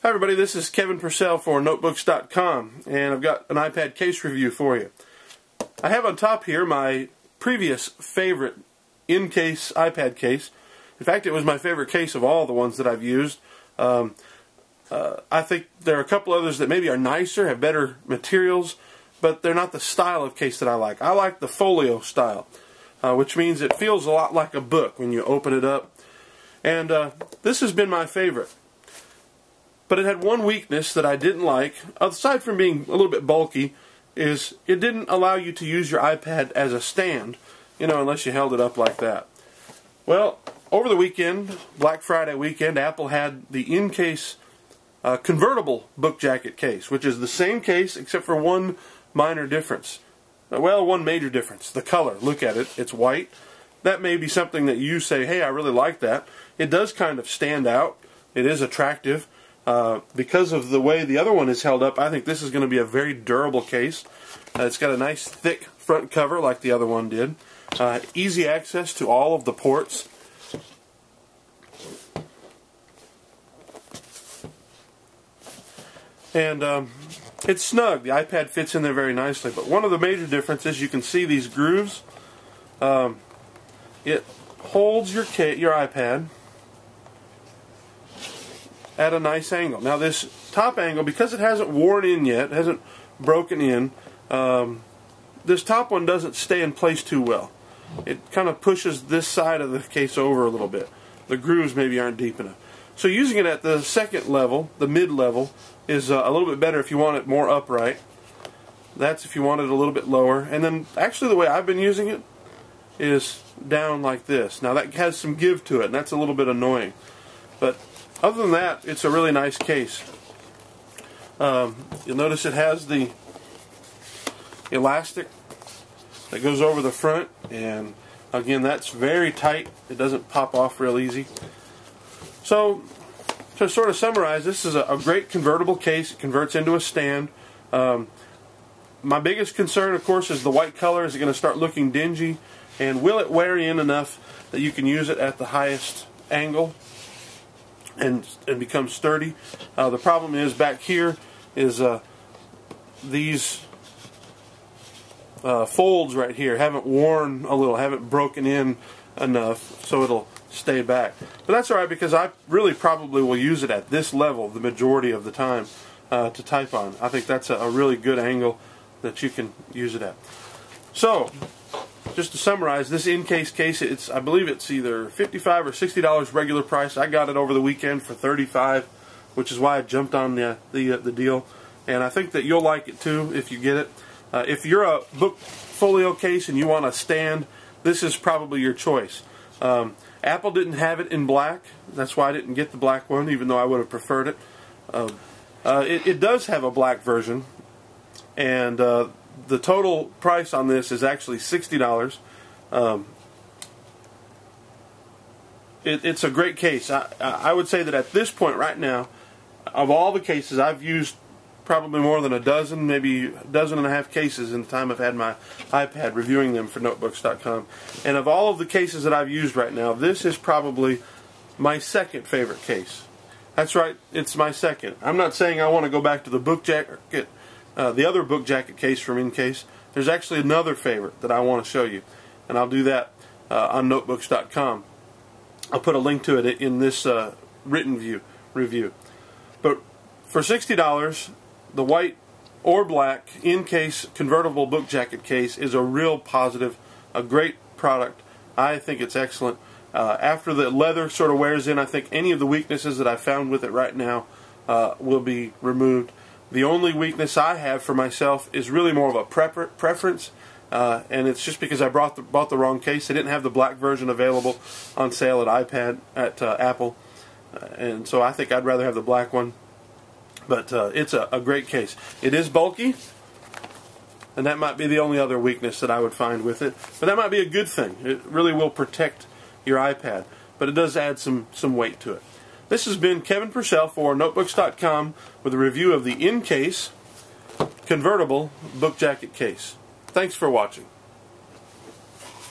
Hi everybody, this is Kevin Purcell for Notebooks.com, and I've got an iPad case review for you. I have on top here my previous favorite Incase iPad case. In fact, it was my favorite case of all the ones that I've used. I think there are a couple others that maybe are nicer, have better materials, but they're not the style of case that I like. I like the folio style, which means it feels a lot like a book when you open it up. And this has been my favorite. But it had one weakness that I didn't like, aside from being a little bit bulky, is it didn't allow you to use your iPad as a stand, unless you held it up like that. Well, over the weekend, Black Friday weekend, Apple had the Incase Convertible book jacket case, which is the same case except for one minor difference. Well, one major difference, the color. Look at it, it's white. That may be something that you say, hey, I really like that. It does kind of stand out. It is attractive. Because of the way the other one is held up, I think this is going to be a very durable case. It's got a nice thick front cover like the other one did. Easy access to all of the ports. And it's snug. The iPad fits in there very nicely. But one of the major differences, you can see these grooves. It holds your iPad at a nice angle. Now this top angle, because it hasn't worn in yet, hasn't broken in, this top one doesn't stay in place too well. It kind of pushes this side of the case over a little bit. The grooves maybe aren't deep enough. So using it at the second level, the mid level, is a little bit better if you want it more upright. That's if you want it a little bit lower. And then actually the way I've been using it is down like this. Now that has some give to it, and that's a little bit annoying. But other than that, it's a really nice case. You'll notice it has the elastic that goes over the front, and again, that's very tight. It doesn't pop off real easy. So, to sort of summarize, this is a great convertible case. It converts into a stand. My biggest concern, of course, is the white color. Is it going to start looking dingy? And will it wear in enough that you can use it at the highest angle and become sturdy? The problem is back here is these folds right here haven't worn a little, haven't broken in enough, so it'll stay back. But that's alright, because I really probably will use it at this level the majority of the time to type on. I think that's a really good angle that you can use it at. So, just to summarize, this Incase case, I believe it's either $55 or $60 regular price. I got it over the weekend for $35, which is why I jumped on the deal. And I think that you'll like it too if you get it. If you're a book folio case and you want a stand, this is probably your choice. Apple didn't have it in black. That's why I didn't get the black one, even though I would have preferred it. It does have a black version, and the total price on this is actually $60. It's a great case. I would say that at this point right now, of all the cases, I've used probably more than a dozen, maybe a dozen and a half cases in the time I've had my iPad reviewing them for Notebooks.com. And of all of the cases that I've used right now, this is probably my second favorite case. That's right, it's my second. I'm not saying I want to go back to the book jacket, the other book jacket case from Incase. There's actually another favorite that I want to show you, and I'll do that on Notebooks.com. I'll put a link to it in this written review. But for $60, the white or black Incase convertible book jacket case is a real positive, a great product. I think it's excellent. After the leather sort of wears in, I think any of the weaknesses that I found with it right now will be removed. The only weakness I have for myself is really more of a preference, and it's just because I bought the wrong case. They didn't have the black version available on sale at Apple, and so I think I'd rather have the black one. But it's a great case. It is bulky, and that might be the only other weakness that I would find with it. But that might be a good thing. It really will protect your iPad, but it does add some weight to it. This has been Kevin Purcell for Notebooks.com with a review of the Incase Convertible book jacket case. Thanks for watching.